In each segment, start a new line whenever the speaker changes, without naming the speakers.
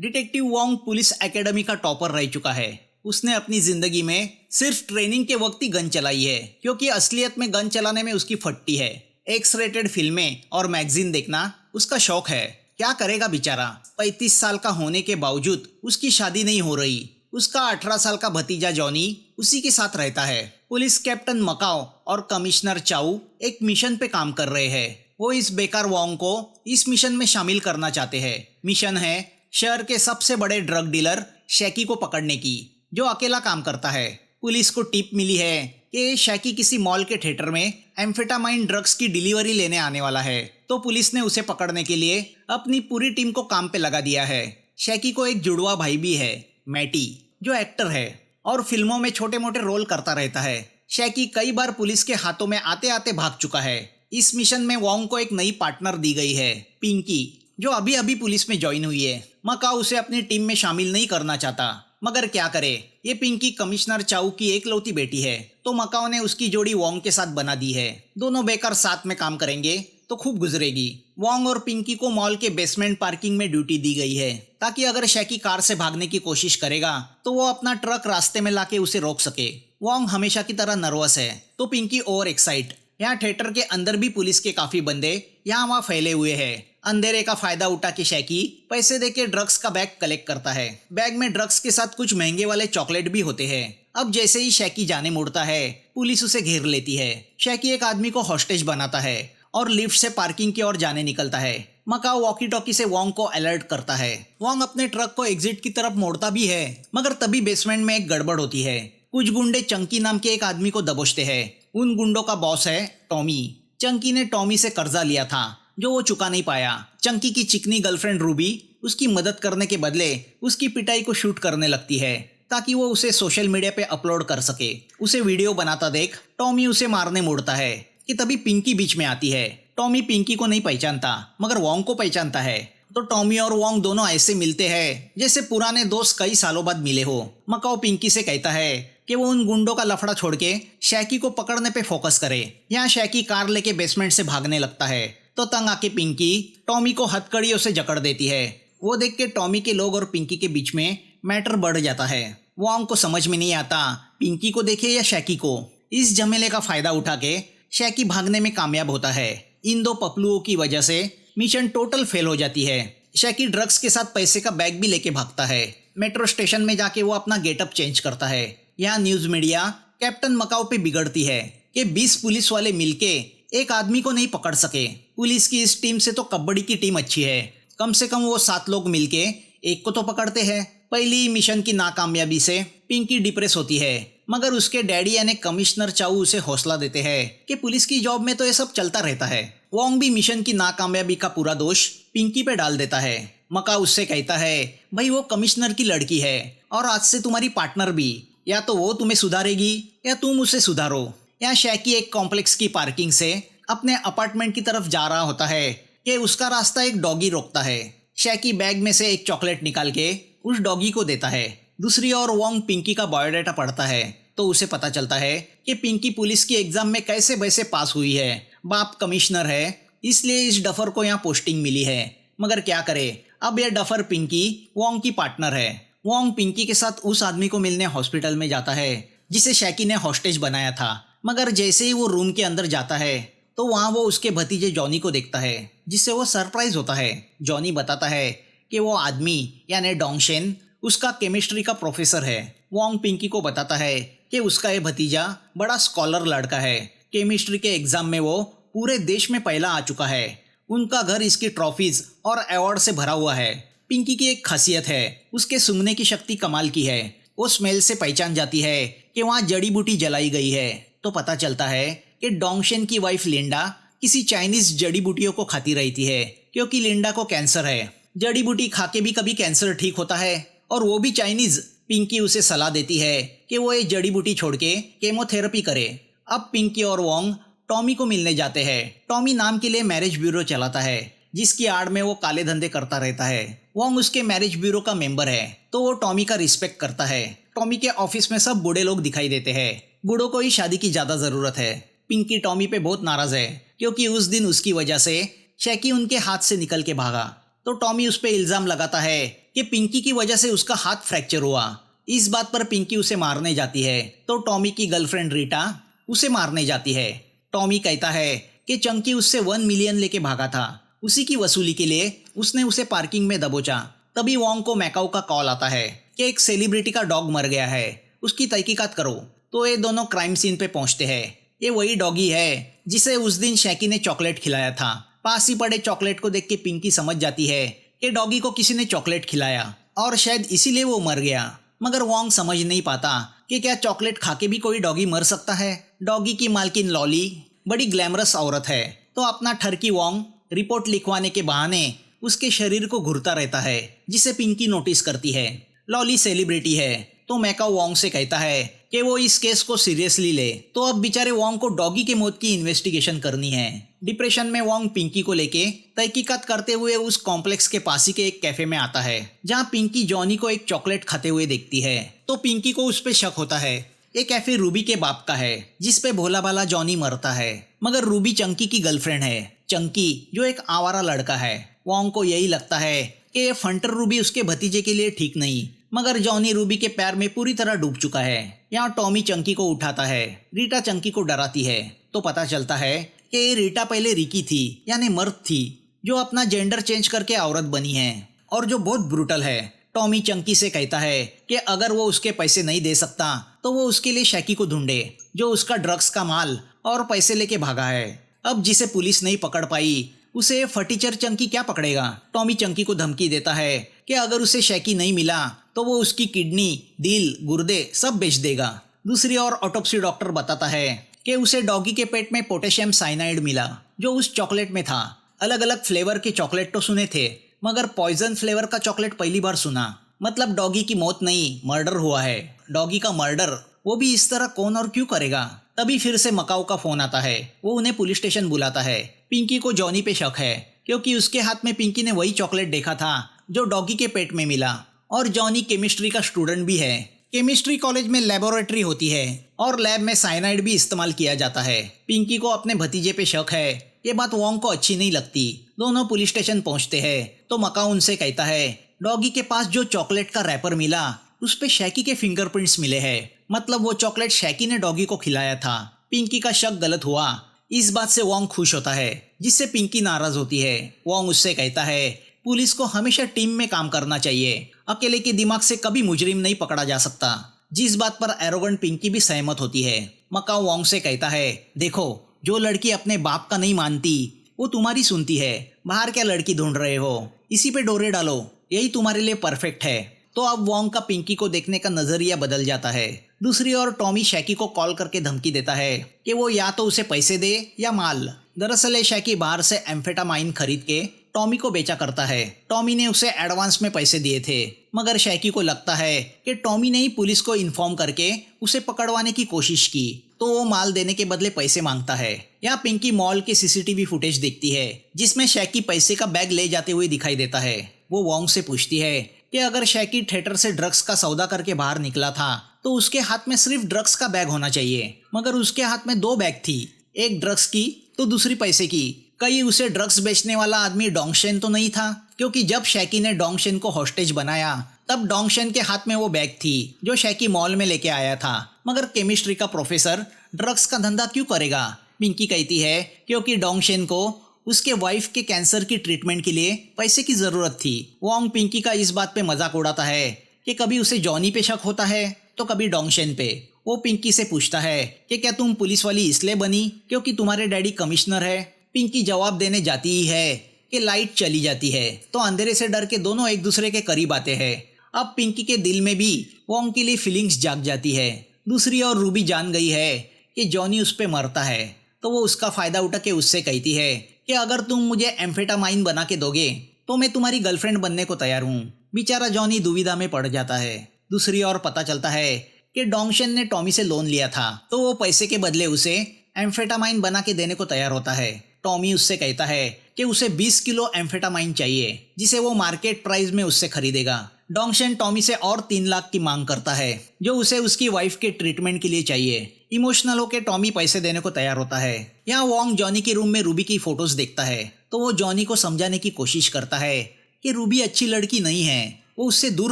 Detective Wong police academy का topper रह चुका है। उसने अपनी जिंदगी में सिर्फ ट्रेनिंग के वक्त ही गन चलाई है, क्योंकि असलियत में गन चलाने में उसकी फट्टी है। एक्स रेटेड फिल्में और मैगजीन देखना उसका शौक है। क्या करेगा बेचारा, 35 साल का होने के बावजूद उसकी शादी नहीं हो रही। उसका 18 साल का भतीजा जॉनी उसी के साथ रहता है। पुलिस कैप्टन मकाओ और कमिश्नर चाऊ एक मिशन पे काम कर रहे हैं। वो इस बेकार वोंग को इस मिशन में शामिल करना चाहते हैं। मिशन है शहर के सबसे बड़े ड्रग डीलर शैकी को पकड़ने की, जो अकेला काम करता है। पुलिस को टिप मिली है कि शैकी किसी मॉल के थिएटर में एम्फेटामाइन ड्रग्स की डिलीवरी लेने आने वाला है, तो पुलिस ने उसे पकड़ने के लिए अपनी पूरी टीम को काम पे लगा दिया है। शैकी को एक जुड़वा भाई भी है, मैटी, जो एक्टर है और फिल्मों में छोटे मोटे रोल करता रहता है। शैकी कई बार पुलिस के हाथों में आते आते भाग चुका है। इस मिशन में वोंग को एक नई पार्टनर दी गई है, पिंकी, जो अभी अभी पुलिस में ज्वाइन हुई है। मकाओ उसे अपनी टीम में शामिल नहीं करना चाहता, मगर क्या करे, ये पिंकी कमिश्नर चाऊ की एकलौती बेटी है, तो मकाओ ने उसकी जोड़ी वोंग के साथ बना दी है। दोनों बेकार साथ में काम करेंगे तो खूब गुजरेगी। वोंग और पिंकी को मॉल के बेसमेंट पार्किंग में ड्यूटी दी गई है, ताकि अगर शैकी कार से भागने की कोशिश करेगा तो वो अपना ट्रक रास्ते में लाके उसे रोक सके। वोंग हमेशा की तरह नर्वस है, तो पिंकी ओवर एक्साइट। यहाँ थिएटर के अंदर भी पुलिस के काफी बंदे यहाँ वहाँ फैले हुए हैं। अंधेरे का फायदा उठा के शैकी पैसे देके ड्रग्स का बैग कलेक्ट करता है। बैग में ड्रग्स के साथ कुछ महंगे वाले चॉकलेट भी होते हैं। अब जैसे ही शैकी जाने मुड़ता है, पुलिस उसे घेर लेती है। शैकी एक आदमी को हॉस्टेज बनाता है और लिफ्ट से पार्किंग की ओर जाने निकलता है। मकाओ वॉकी टॉकी से वोंग को अलर्ट करता है। वोंग अपने ट्रक को एग्जिट की तरफ मोड़ता भी है, मगर तभी बेसमेंट में एक गड़बड़ होती है। कुछ गुंडे चंकी नाम के एक आदमी को दबोचते हैं। उन गुंडों का बॉस है टॉमी। चंकी ने टॉमी से कर्जा लिया था, जो वो चुका नहीं पाया। चंकी की चिकनी गर्लफ्रेंड रूबी उसकी मदद करने के बदले उसकी पिटाई को शूट करने लगती है, ताकि वो उसे सोशल मीडिया पे अपलोड कर सके। उसे वीडियो बनाता देख टॉमी उसे मारने मुड़ता है कि तभी पिंकी बीच में आती है। टॉमी पिंकी को नहीं पहचानता, मगर वोंग को पहचानता है। तो टॉमी और वोंग दोनों ऐसे मिलते हैं जैसे पुराने दोस्त कई सालों बाद मिले हो। मकाओ पिंकी से कहता है कि वो उन गुंडों का लफड़ा छोड़ के शैकी को पकड़ने पे फोकस करे। यहाँ शैकी कार लेके बेसमेंट से भागने लगता है, तो तंग आके पिंकी टॉमी को हथकड़ियों से जकड़ देती है। वो देख के टॉमी के लोग और पिंकी के बीच में मैटर बढ़ जाता है। वोंग को समझ में नहीं आता पिंकी को देखे या शैकी को। इस झमेले का फायदा उठा के शैकी भागने में कामयाब होता है। इन दो पपलुओं की वजह से मिशन टोटल फेल हो जाती है। शैकी ड्रग्स के साथ पैसे का बैग भी लेके भागता है। मेट्रो स्टेशन में जाके वो अपना गेटअप चेंज करता है। यहाँ न्यूज मीडिया कैप्टन मकाओ पे बिगड़ती है कि 20 पुलिस वाले मिलके एक आदमी को नहीं पकड़ सके। पुलिस की इस टीम से तो कबड्डी की टीम अच्छी है, कम से कम वो 7 लोग मिलके एक को तो pकड़ते हैं। पहली मिशन की नाकामयाबी से पिंकी डिप्रेस होती है, मगर उसके डैडी यानी कमिश्नर चाऊ उसे हौसला देते हैं कि पुलिस की जॉब में तो ये सब चलता रहता है। वोंग भी मिशन की नाकामयाबी का पूरा दोष पिंकी पे डाल देता है। मकाओ उससे कहता है, भाई वो कमिश्नर की लड़की है और आज से तुम्हारी पार्टनर भी, या तो वो तुम्हें सुधारेगी या तुम उसे सुधारो। यहाँ शैकी एक कॉम्प्लेक्स की पार्किंग से अपने अपार्टमेंट की तरफ जा रहा होता है कि उसका रास्ता एक डॉगी रोकता है। शैकी बैग में से एक चॉकलेट निकाल के उस डॉगी को देता है। दूसरी ओर वोंग पिंकी का बायोडाटा पढ़ता है, तो उसे पता चलता है कि पिंकी पुलिस की एग्जाम में कैसे वैसे पास हुई है। बाप कमिश्नर है, इसलिए इस डफर को यहाँ पोस्टिंग मिली है। मगर क्या करे, अब यह डफर पिंकी वोंग की पार्टनर है। वोंग पिंकी के साथ उस आदमी को मिलने हॉस्पिटल में जाता है जिसे शैकी ने हॉस्टेज बनाया था। मगर जैसे ही वो रूम के अंदर जाता है तो वहाँ वो उसके भतीजे जॉनी को देखता है, जिससे वो सरप्राइज होता है। जॉनी बताता है कि वो आदमी यानी डोंगशेन उसका केमिस्ट्री का प्रोफेसर है। वोंग पिंकी को बताता है कि उसका ये भतीजा बड़ा स्कॉलर लड़का है। केमिस्ट्री के एग्जाम में वो पूरे देश में पहला आ चुका है। उनका घर इसकी ट्रॉफीज और अवार्ड से भरा हुआ है। पिंकी की एक खासियत है, उसके सूंघने की शक्ति कमाल की है। वो स्मेल से पहचान जाती है कि वहाँ जड़ी बूटी जलाई गई है। तो पता चलता है कि डोंगशेन की वाइफ लिंडा किसी चाइनीज जड़ी बूटियों को खाती रहती है, क्योंकि लिंडा को कैंसर है। जड़ी बूटी खा के भी कभी कैंसर ठीक होता है, और वो भी चाइनीज। पिंकी उसे सलाह देती है कि वो ये जड़ी बूटी छोड़ के केमोथेरेपी करे। अब पिंकी और वोंग टॉमी को मिलने जाते हैं। टॉमी नाम के लिए मैरिज ब्यूरो चलाता है, जिसकी आड़ में वो काले धंधे करता रहता है। वोंग उसके मैरिज ब्यूरो का मेंबर है, तो वो टॉमी का रिस्पेक्ट करता है। टॉमी के ऑफिस में सब बूढ़े लोग दिखाई देते हैं। बूढ़ों को ही शादी की ज्यादा जरूरत है। पिंकी टॉमी पे बहुत नाराज है, क्योंकि उस दिन उसकी वजह से शैकी उनके हाथ से निकल के भागा। तो टॉमी उस पर इल्जाम लगाता है कि पिंकी की वजह से उसका हाथ फ्रैक्चर हुआ। इस बात पर पिंकी उसे मारने जाती है तो टॉमी की गर्लफ्रेंड रीटा उसे मारने जाती है। टॉमी कहता है कि चंकी उससे 1 मिलियन लेके भागा था। उसी की वसूली के लिए उसने उसे पार्किंग में दबोचा। तभी वोंग को मैकाओ का कॉल आता है कि एक सेलिब्रिटी का डॉग मर गया है, उसकी तहकीकात करो। तो ये दोनों क्राइम सीन पे पहुंचते हैं। ये वही डॉगी है जिसे उस दिन शैकी ने चॉकलेट खिलाया था। पास ही पड़े चॉकलेट को देख के पिंकी समझ जाती है कि डॉगी को किसी ने चॉकलेट खिलाया और शायद इसीलिए वो मर गया। मगर वोंग समझ नहीं पाता कि क्या चॉकलेट खा के भी कोई डॉगी मर सकता है। डॉगी की मालकिन लॉली बड़ी ग्लैमरस औरत है, तो अपना ठरकी वोंग रिपोर्ट लिखवाने के बहाने उसके शरीर को घुरता रहता है, जिसे पिंकी नोटिस करती है। लॉली सेलिब्रिटी है तो मैकाओ वोंग से कहता है कि वो इस केस को सीरियसली ले। तो अब बेचारे वोंग को डॉगी के मौत की इन्वेस्टिगेशन करनी है। डिप्रेशन में वोंग पिंकी को लेके तहकीकात करते हुए उस कॉम्प्लेक्स के पास ही के एक कैफे में आता है, जहां पिंकी जॉनी को एक चॉकलेट खाते हुए देखती है। तो पिंकी को उस पर शक होता है। ये कैफे रूबी के बाप का है, जिस पे भोला भाला जॉनी मरता है। मगर रूबी चंकी की गर्लफ्रेंड है, चंकी जो एक आवारा लड़का है। वोंग को यही लगता है कि ये फंटर रूबी उसके भतीजे के लिए ठीक नहीं। मगर जॉनी रूबी के प्यार में पूरी तरह डूब चुका है। यहाँ टॉमी चंकी को उठाता है, रीटा चंकी को डराती है। तो पता चलता है कि ये रीटा पहले रिकी थी, यानी मर्द थी, जो अपना जेंडर चेंज करके औरत बनी है और जो बहुत ब्रूटल है। टॉमी चंकी से कहता है कि अगर वो उसके पैसे नहीं दे सकता तो वो उसके लिए शैकी को ढूंढे, जो उसका ड्रग्स का माल और पैसे लेके भागा है। अब जिसे पुलिस नहीं पकड़ पाई उसे फटीचर चंकी क्या पकड़ेगा। टॉमी चंकी को धमकी देता है कि अगर उसे शैकी नहीं मिला तो वो उसकी किडनी, दिल, गुर्दे सब बेच देगा। दूसरी ओर ऑटोप्सी डॉक्टर बताता है कि उसे डॉगी के पेट में पोटेशियम साइनाइड मिला, जो उस चॉकलेट में था। अलग अलग फ्लेवर के चॉकलेट तो सुने थे, मगर पॉइजन फ्लेवर का चॉकलेट पहली बार सुना। मतलब डॉगी की मौत नहीं, मर्डर हुआ है। डॉगी का मर्डर, वो भी इस तरह कौन और क्यों करेगा। तभी फिर से मकाओ का फोन आता है। वो उन्हें पुलिस स्टेशन बुलाता है। पिंकी को जॉनी पे शक है, क्योंकि उसके हाथ में पिंकी ने वही चॉकलेट देखा था जो डॉगी के पेट में मिला। और जॉनी केमिस्ट्री का स्टूडेंट भी है। केमिस्ट्री कॉलेज में लेबोरेटरी होती है और लैब में साइनाइड भी इस्तेमाल किया जाता है। पिंकी को अपने भतीजे पे शक है। ये बात वोंग को अच्छी नहीं लगती। दोनों पुलिस स्टेशन पहुंचते हैं तो मकाओ उनसे कहता है डॉगी के पास जो चॉकलेट का रैपर मिला उस पे शैकी के फिंगरप्रिंट्स मिले हैं। मतलब वो चॉकलेट शैकी ने डॉगी को खिलाया था। पिंकी का शक गलत हुआ। इस बात से वोंग खुश होता है, जिससे पिंकी नाराज होती है। वोंग उससे कहता है पुलिस को हमेशा टीम में काम करना चाहिए, अकेले के दिमाग से कभी मुजरिम नहीं पकड़ा जा सकता। जिस बात पर एरोगेंट पिंकी भी सहमत होती है। मकाओ वोंग से कहता है देखो, जो लड़की अपने बाप का नहीं मानती वो तुम्हारी सुनती है। बाहर क्या लड़की ढूंढ रहे हो, इसी पे डोरे डालो, यही तुम्हारे लिए परफेक्ट है। तो अब वोंग का पिंकी को देखने का नजरिया बदल जाता है। दूसरी ओर टॉमी शैकी को कॉल करके धमकी देता है कि वो या तो उसे पैसे दे या माल। दरअसल शैकी बाहर से एम्फेटामाइन खरीद के टॉमी को बेचा करता है। टॉमी ने उसे एडवांस में पैसे दिए थे, मगर शैकी को लगता है कि टॉमी ने ही पुलिस को इन्फॉर्म करके उसे पकड़वाने की कोशिश की, तो वो माल देने के बदले पैसे मांगता है। यहाँ पिंकी मॉल के सीसीटीवी फुटेज देखती है, जिसमें शैकी पैसे का बैग ले जाते हुए दिखाई देता है। वो वोंग से पूछती है कि अगर शैकी थिएटर से ड्रग्स का सौदा करके बाहर निकला था तो उसके हाथ में सिर्फ ड्रग्स का बैग होना चाहिए, मगर उसके हाथ में 2 बैग थी, एक ड्रग्स की तो दूसरी पैसे की। कहीं उसे ड्रग्स बेचने वाला आदमी डोंगशेन तो नहीं था, क्योंकि जब शैकी ने डोंगशेन को हॉस्टेज बनाया तब डोंगशेन के हाथ में वो बैग थी जो शैकी मॉल में लेके आया था। मगर केमिस्ट्री का प्रोफेसर ड्रग्स का धंधा क्यों करेगा। पिंकी कहती है क्योंकि डोंगशेन को उसके वाइफ के कैंसर की ट्रीटमेंट के लिए पैसे की जरूरत थी। वोंग पिंकी का इस बात पे मजाक उड़ाता है कि कभी उसे जॉनी पे शक होता है तो कभी डोंगशेन पे। वो पिंकी से पूछता है कि क्या तुम पुलिस वाली इसलिए बनी क्योंकि तुम्हारे डैडी कमिश्नर है। पिंकी जवाब देने जाती ही है कि लाइट चली जाती है, तो अंधेरे से डर के दोनों एक दूसरे के करीब आते हैं। अब पिंकी के दिल में भी वोंग के लिए फीलिंग्स जाग जाती है। दूसरी ओर रूबी जान गई है कि जॉनी उस पे मरता है, तो वो उसका फायदा उठा के उससे कहती है कि अगर तुम मुझे एम्फेटामाइन बना के दोगे तो मैं तुम्हारी गर्लफ्रेंड बनने को तैयार हूँ। बेचारा जॉनी दुविधा में पड़ जाता है। दूसरी ओर पता चलता है कि डोंगशेन ने टॉमी से लोन लिया था, तो वो पैसे के बदले उसे एम्फेटामाइन बना के देने को तैयार होता है। टॉमी उससे कहता है कि उसे 20 किलो एम्फेटामाइन चाहिए, जिसे वो मार्केट प्राइस में उससे खरीदेगा। डोंगशेन टॉमी से और 3 लाख की मांग करता है, जो उसे उसकी वाइफ के ट्रीटमेंट के लिए चाहिए। इमोशनल होकर टॉमी पैसे देने को तैयार होता है। यहाँ वोंग जॉनी के रूम में रूबी की फोटोज देखता है, तो वो जॉनी को समझाने की कोशिश करता है कि रूबी अच्छी लड़की नहीं है, वो उससे दूर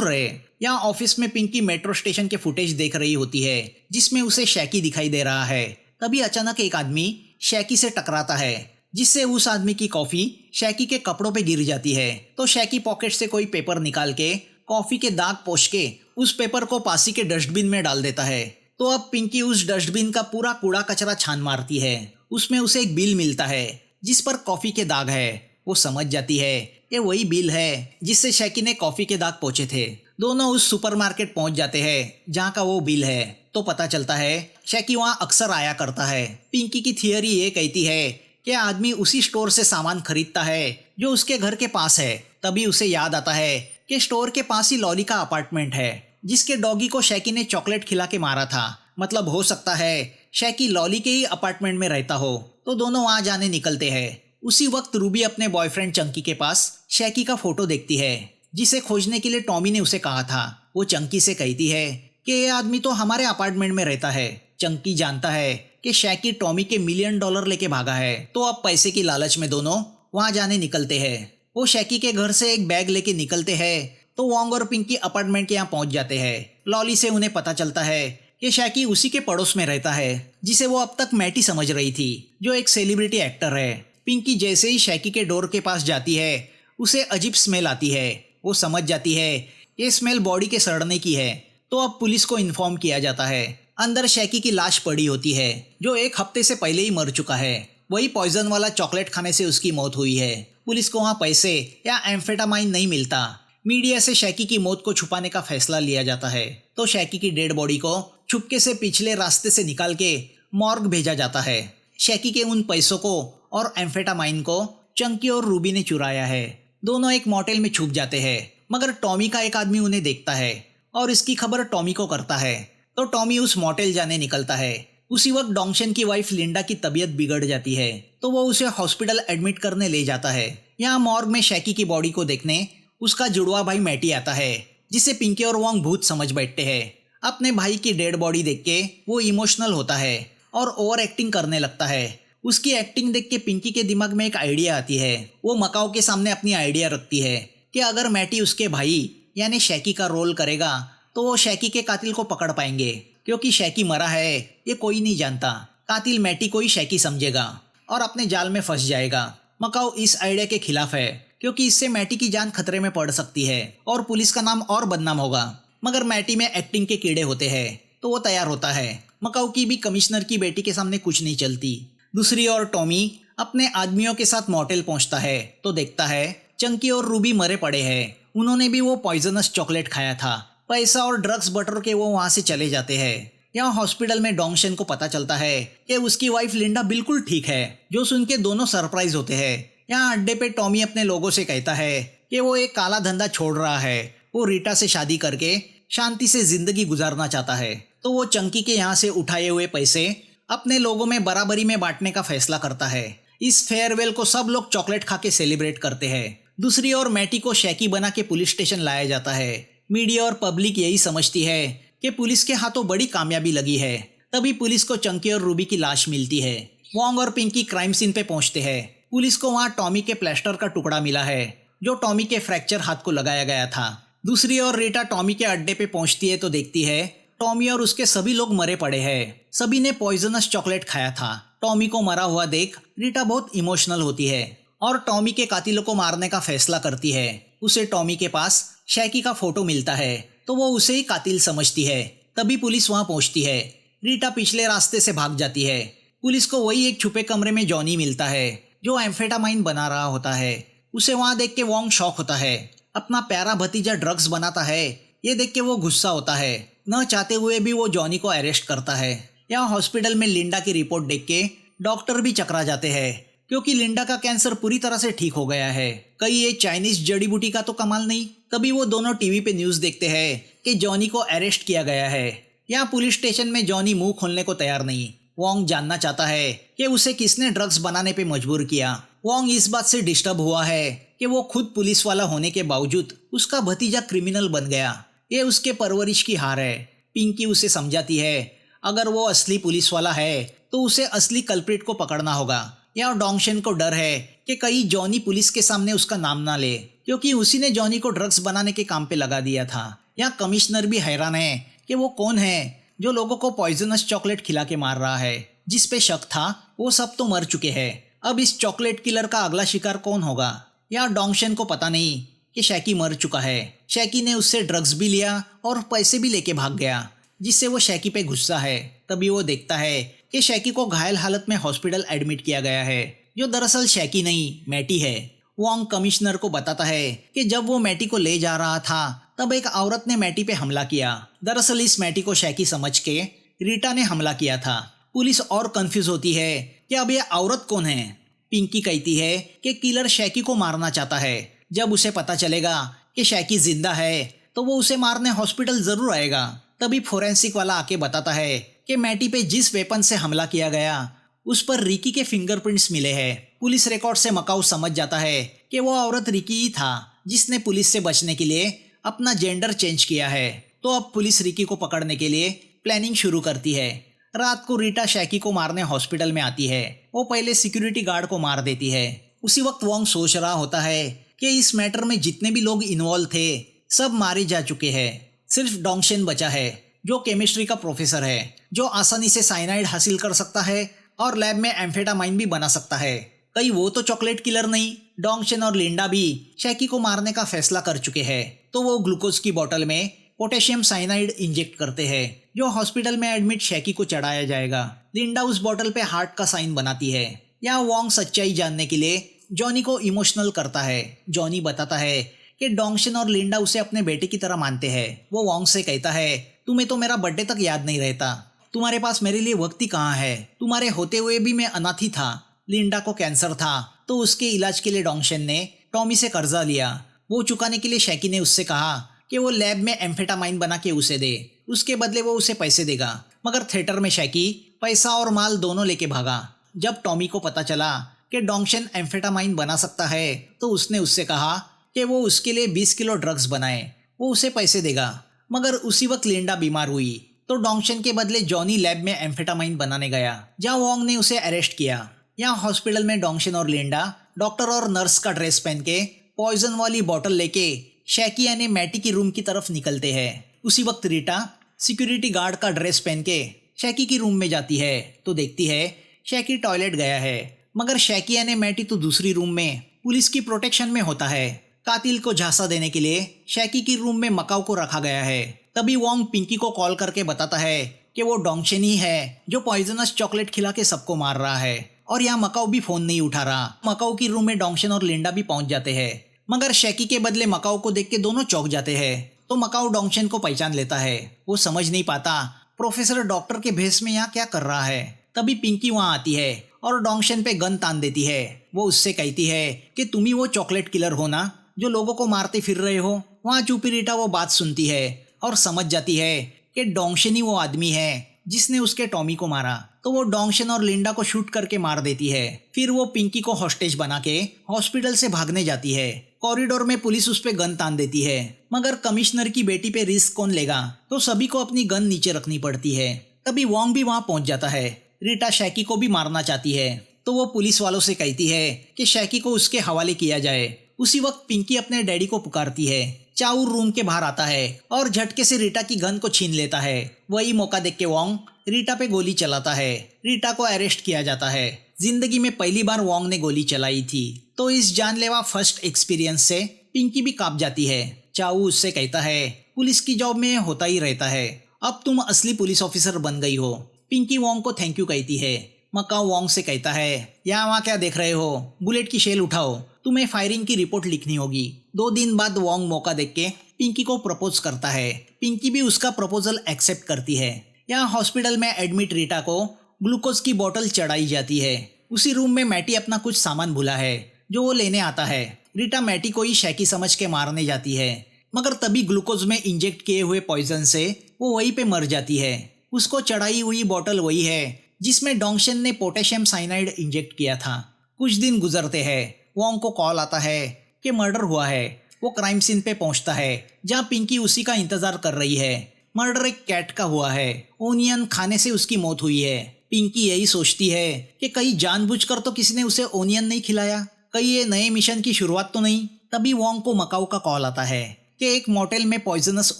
रहे। यहाँ ऑफिस में पिंकी मेट्रो स्टेशन के फुटेज देख रही होती है जिसमें उसे शैकी दिखाई दे रहा है। तभी अचानक एक आदमी शैकी से टकराता है जिससे उस आदमी की कॉफी शैकी के कपड़ों पे गिर जाती है। तो शैकी पॉकेट से कोई पेपर निकाल के कॉफी के दाग पोंछ के उस पेपर को पासी के डस्टबिन में डाल देता है। तो अब पिंकी उस डस्टबिन का पूरा कूड़ा कचरा छान मारती है। उसमें उसे एक बिल मिलता है जिस पर कॉफी के दाग है। वो समझ जाती है ये वही बिल है जिससे शैकी ने कॉफी के दाग पोंछे थे। दोनों उस सुपरमार्केट पहुंच जाते हैं जहां का वो बिल है। तो पता चलता है शैकी वहां अक्सर आया करता है। पिंकी की थियरी ये कहती है कि आदमी उसी स्टोर से सामान खरीदता है जो उसके घर के पास है। तभी उसे याद आता है कि स्टोर के पास ही लॉली का अपार्टमेंट है जिसके डॉगी को शैकी ने चॉकलेट खिला के मारा था। मतलब हो सकता है शैकी लॉली के ही अपार्टमेंट में रहता हो। तो दोनों वहां जाने निकलते हैं। उसी वक्त रूबी अपने बॉयफ्रेंड चंकी के पास शैकी का फोटो देखती है जिसे खोजने के लिए टॉमी ने उसे कहा था। वो चंकी से कहती है कि ये आदमी तो हमारे अपार्टमेंट में रहता है। चंकी जानता है कि शैकी टॉमी के $1 मिलियन लेके भागा है। तो अब पैसे की लालच में दोनों वहां जाने निकलते हैं। वो शैकी के घर से एक बैग लेके निकलते हैं तो वोंग और पिंकी अपार्टमेंट के यहाँ पहुंच जाते हैं। लॉली से उन्हें पता चलता है कि शैकी उसी के पड़ोस में रहता है जिसे वो अब तक मैटी समझ रही थी, जो एक सेलिब्रिटी एक्टर है। पिंकी जैसे ही शैकी के डोर के पास जाती है उसे अजीब स्मेल आती है। वो समझ जाती है ये स्मेल बॉडी के सड़ने की है। तो अब पुलिस को इन्फॉर्म किया जाता है। अंदर शैकी की लाश पड़ी होती है जो 1 हफ्ते से पहले ही मर चुका है। वही पॉइजन वाला चॉकलेट खाने से उसकी मौत हुई है। पुलिस को वहाँ पैसे या एम्फेटामाइन नहीं मिलता। मीडिया से शैकी की मौत को छुपाने का फैसला लिया जाता है। तो शैकी की डेड बॉडी को छुपके से पिछले रास्ते से निकाल के मॉर्ग भेजा जाता है। शैकी के उन पैसों को और एम्फेटामाइन को चंकी और रूबी ने चुराया है। दोनों एक मोटेल में छुप जाते हैं मगर टॉमी का एक आदमी उन्हें देखता है और इसकी खबर टॉमी को करता है। तो टॉमी उस मोटेल जाने निकलता है। उसी वक्त डोंगशन की वाइफ लिंडा की तबीयत बिगड़ जाती है तो वो उसे हॉस्पिटल एडमिट करने ले जाता है। यहाँ मॉर्ग में शैकी की बॉडी को देखने उसका जुड़वा भाई मैटी आता है जिसे पिंकी और वोंग भूत समझ बैठते हैं। अपने भाई की डेड बॉडी देख के वो इमोशनल होता है और ओवर एक्टिंग करने लगता है। उसकी एक्टिंग देख के पिंकी के दिमाग में एक आइडिया आती है। वो मकाओ के सामने अपनी आइडिया रखती है कि अगर मैटी उसके भाई यानी शैकी का रोल करेगा तो वो शैकी के कातिल को पकड़ पाएंगे, क्योंकि शैकी मरा है ये कोई नहीं जानता। कातिल मैटी को ही शैकी समझेगा और अपने जाल में फंस जाएगा। मकाओ इस आइडिया के खिलाफ है क्योंकि इससे मैटी की जान खतरे में पड़ सकती है और पुलिस का नाम और बदनाम होगा। मगर मैटी में एक्टिंग के कीड़े होते हैं तो वो तैयार होता है। मकाओ की भी कमिश्नर की बेटी के सामने कुछ नहीं चलती। दूसरी ओर टॉमी अपने आदमियों के साथ मोटेल पहुंचता है तो देखता है चंकी और रूबी मरे पड़े हैं। उन्होंने भी वो पॉइजनस चॉकलेट खाया था। पैसा और ड्रग्स बटर के वो वहां से चले जाते हैं। यहाँ हॉस्पिटल में डोंगशन को पता चलता है कि उसकी वाइफ लिंडा बिल्कुल ठीक है, जो सुन के दोनों सरप्राइज होते हैं। यहाँ अड्डे पे टॉमी अपने लोगों से कहता है कि वो एक काला धंधा छोड़ रहा है। वो रीटा से शादी करके शांति से जिंदगी गुजारना चाहता है। तो वो चंकी के यहाँ से उठाए हुए पैसे अपने लोगों में बराबरी में बांटने का फैसला करता है। इस फेयरवेल को सब लोग चॉकलेट खा के सेलिब्रेट करते हैं। दूसरी ओर मैटी को शैकी बना के पुलिस स्टेशन लाया जाता है। मीडिया और पब्लिक यही समझती है कि पुलिस के हाथों बड़ी कामयाबी लगी है। तभी पुलिस को चंकी और रूबी की लाश मिलती है। वोंग और पिंकी क्राइम सीन पे पहुंचते हैं। पुलिस को वहां टॉमी के प्लास्टर का टुकड़ा मिला है जो टॉमी के फ्रैक्चर हाथ को लगाया गया था। दूसरी ओर रीटा टॉमी के अड्डे पे पहुंचती है तो देखती है टॉमी और उसके सभी लोग मरे पड़े हैं। सभी ने पॉइजनस चॉकलेट खाया था। टॉमी को मरा हुआ देख रीटा बहुत इमोशनल होती है और टॉमी के कातिलों को मारने का फैसला करती है। उसे टॉमी के पास शैकी का फोटो मिलता है तो वो उसे ही कातिल समझती है। तभी पुलिस वहां पहुंचती है। रीटा पिछले रास्ते से भाग जाती है। पुलिस को वही एक छुपे कमरे में जॉनी मिलता है जो एम्फेटामाइन बना रहा होता है। उसे वहां देख के वोंग शॉक होता है। अपना प्यारा भतीजा ड्रग्स बनाता है ये देख के वो गुस्सा होता है। न चाहते हुए भी वो जॉनी को अरेस्ट करता है। यहाँ हॉस्पिटल में लिंडा की रिपोर्ट देख के डॉक्टर भी चकरा जाते हैं क्योंकि लिंडा का कैंसर पूरी तरह से ठीक हो गया है। कहीं ये चाइनीज जड़ी बूटी का तो कमाल नहीं। तभी वो दोनों टीवी पे न्यूज देखते हैं कि जॉनी को अरेस्ट किया गया है। यहाँ पुलिस स्टेशन में जॉनी मुंह खोलने को तैयार नहीं। वोंग जानना चाहता है कि उसे किसने ड्रग्स बनाने पे मजबूर किया। वोंग इस बात से डिस्टर्ब हुआ है कि वो खुद पुलिस वाला होने के बावजूद उसका भतीजा क्रिमिनल बन गया। ये उसके परवरिश की हार है। पिंकी उसे समझाती है अगर वो असली पुलिस वाला है तो उसे असली कल्प्रिट को पकड़ना होगा। या डोंगशन को डर है कि कहीं जॉनी पुलिस के सामने उसका नाम ना ले। क्योंकि उसी ने जॉनी को ड्रग्स बनाने के काम पे लगा दिया था। यहाँ कमिश्नर भी हैरान है कि वो कौन है जो लोगों को पॉइजनस चॉकलेट खिला के मार रहा है। जिस पे शक था वो सब तो मर चुके हैं। अब इस चॉकलेट किलर का अगला शिकार कौन होगा? यहाँ डोंगशन को पता नहीं कि शैकी मर चुका है। शैकी ने उससे ड्रग्स भी लिया और पैसे भी लेके भाग गया, जिससे वो शैकी पे गुस्सा है। तभी वो देखता है कि शैकी को घायल हालत में हॉस्पिटल एडमिट किया गया है, जो दरअसल शैकी नहीं मैटी है। वोंग कमिश्नर को बताता है कि जब वो मैटी को ले जा रहा था तब एक औरत ने मैटी पे हमला किया। दरअसल इस मैटी को शैकी समझ के रीटा ने हमला किया था। पुलिस और कंफ्यूज होती है कि अब ये औरत कौन है। पिंकी कहती है कि किलर शैकी को मारना चाहता है। जब उसे पता चलेगा कि शैकी जिंदा है तो वो उसे मारने हॉस्पिटल जरूर आएगा। तभी फोरेंसिक वाला आके बताता है कि मैटी पे जिस वेपन से हमला किया गया उस पर रिकी के फिंगरप्रिंट्स मिले हैं। पुलिस रिकॉर्ड से मकाऊ समझ जाता है कि वो औरत रिकी ही था, जिसने पुलिस से बचने के लिए अपना जेंडर चेंज किया है। तो अब पुलिस रिकी को पकड़ने के लिए प्लानिंग शुरू करती है। रात को रीटा शैकी को मारने हॉस्पिटल में आती है। वो पहले सिक्योरिटी गार्ड को मार देती है। उसी वक्त वोंग सोच रहा होता है कि इस मैटर में जितने भी लोग इन्वॉल्व थे सब मारे जा चुके हैं। सिर्फ डोंगशन बचा है, जो केमिस्ट्री का प्रोफेसर है, जो आसानी से साइनाइड हासिल कर सकता है और लैब में एम्फेटामाइन भी बना सकता है। कहीं वो तो चॉकलेट किलर नहीं? डोंगशन और लिंडा भी शैकी को मारने का फैसला कर चुके हैं। तो वो ग्लूकोज की बोतल में पोटेशियम साइनाइड इंजेक्ट करते हैं, जो हॉस्पिटल में एडमिट शैकी को चढ़ाया जाएगा। लिंडा उस बोतल पे हार्ट का साइन बनाती है। यहाँ वोंग सच्चाई जानने के लिए जॉनी को इमोशनल करता है। जॉनी बताता है कि डोंगशन और लिंडा उसे अपने बेटे की तरह मानते हैं। वो वोंग से कहता है, तुम्हें तो मेरा बर्थडे तक याद नहीं रहता, तुम्हारे पास मेरे लिए वक्त ही कहाँ है? तुम्हारे होते हुए भी मैं अनाथ ही था। लिंडा को कैंसर था तो उसके इलाज के लिए डोंगशन ने टॉमी से कर्जा लिया। वो चुकाने के लिए शैकी ने उससे कहा कि वो लैब में एम्फेटामाइन बना के उसे दे, उसके बदले वो उसे पैसे देगा। मगर थिएटर में शैकी पैसा और माल दोनों लेके भागा। जब टॉमी को पता चला कि डोंगशन एम्फेटामाइन बना सकता है तो उसने उससे कहा कि वो उसके लिए 20 किलो ड्रग्स बनाए, वो उसे पैसे देगा। मगर उसी वक्त लिंडा बीमार हुई तो डोंगशन के बदले जॉनी लैब में एम्फेटामाइन बनाने गया, जहाँ वोंग ने उसे अरेस्ट किया। यहाँ हॉस्पिटल में डोंगशन और लिंडा डॉक्टर और नर्स का ड्रेस पहन के पॉइजन वाली बोतल लेके शैकी यानी मैटी की रूम की तरफ निकलते हैं। उसी वक्त रीटा सिक्योरिटी गार्ड का ड्रेस पहन के शैकी की रूम में जाती है तो देखती है शैकी टॉयलेट गया है। मगर शैकी यानी मैटी तो दूसरी रूम में पुलिस की प्रोटेक्शन में होता है। कातिल को झांसा देने के लिए शैकी की रूम में मकाऊ को रखा गया है। तभी वोंग पिंकी को कॉल करके बताता है कि वो डोंगशन ही है जो पॉइजनस चॉकलेट खिला के सबको मार रहा है। और यहाँ मकाऊ भी फोन नहीं उठा रहा। मकाऊ की रूम में डोंगशन और लिंडा भी पहुंच जाते हैं, मगर शैकी के बदले मकाऊ को देख के दोनों चौंक जाते हैं। तो मकाऊ डोंगशन को पहचान लेता है। वो समझ नहीं पाता प्रोफेसर डॉक्टर के भेष में यहाँ क्या कर रहा है। तभी पिंकी वहाँ आती है और डोंगशन पे गन तान देती है। वो उससे कहती है कि तुम ही वो चॉकलेट किलर हो ना जो लोगों को मारते फिर रहे हो। वहाँ चुपी रीटा वो बात सुनती है और समझ जाती है कि डोंगशन ही वो आदमी है जिसने उसके टॉमी को मारा। तो वो डोंगशन और लिंडा को शूट करके मार देती है। फिर वो पिंकी को हॉस्टेज बना के हॉस्पिटल से भागने जाती है। कॉरिडोर में पुलिस उस पे गन तान देती है, मगर कमिश्नर की बेटी पे रिस्क कौन लेगा, तो सभी को अपनी गन नीचे रखनी पड़ती है। तभी वोंग भी वहाँ पहुंच जाता है। रीटा शैकी को भी मारना चाहती है तो वो पुलिस वालों से कहती है कि शैकी को उसके हवाले किया जाए। उसी वक्त पिंकी अपने डैडी को पुकारती है। चाऊ रूम के बाहर आता है और झटके से रीटा की गन को छीन लेता है। वही मौका देख के वोंग रीटा पे गोली चलाता है। रीटा को अरेस्ट किया जाता है। जिंदगी में पहली बार वोंग ने गोली चलाई थी, तो इस जानलेवा फर्स्ट एक्सपीरियंस से पिंकी भी कांप जाती है। चाऊ उससे कहता है पुलिस की जॉब में होता ही रहता है, अब तुम असली पुलिस ऑफिसर बन गई हो। पिंकी वोंग को थैंक यू कहती है। मकाऊ वोंग से कहता है यहाँ वहाँ क्या देख रहे हो, बुलेट की शेल उठाओ, तुम्हें फायरिंग की रिपोर्ट लिखनी होगी। 2 दिन बाद वोंग मौका देख के पिंकी को प्रपोज करता है। पिंकी भी उसका प्रपोजल एक्सेप्ट करती है। यहाँ हॉस्पिटल में एडमिट रीटा को ग्लूकोज की बोतल चढ़ाई जाती है। उसी रूम में मैटी अपना कुछ सामान भूला है जो वो लेने आता है। रीटा मैटी को ही शैकी समझ के मारने जाती है, मगर तभी ग्लूकोज में इंजेक्ट किए हुए पॉइजन से वो वहीं पे मर जाती है। उसको चढ़ाई हुई बोतल वही है जिसमें डोंगशन ने पोटेशियम साइनाइड इंजेक्ट किया था। कुछ दिन गुजरते हैं। वोंग को कॉल आता है कि मर्डर हुआ है। वो क्राइम सीन पे पहुंचता है जहाँ पिंकी उसी का इंतजार कर रही है। मर्डर एक कैट का हुआ है। ओनियन खाने से उसकी मौत हुई है। पिंकी यही सोचती है कि कहीं जानबूझकर तो किसी ने उसे ओनियन नहीं खिलाया, कहीं ये नए मिशन की शुरुआत तो नहीं। तभी वोंग को मकाऊ का कॉल आता है कि एक मोटेल में पॉइजनस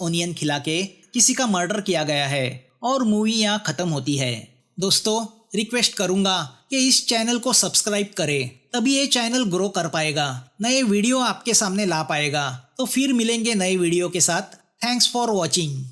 ओनियन खिला के किसी का मर्डर किया गया है और मूवी यहाँ खत्म होती है। दोस्तों, रिक्वेस्ट करूंगा कि इस चैनल को सब्सक्राइब करें, तभी ये चैनल ग्रो कर पाएगा, नए वीडियो आपके सामने ला पाएगा। तो फिर मिलेंगे नए वीडियो के साथ। Thanks for watching.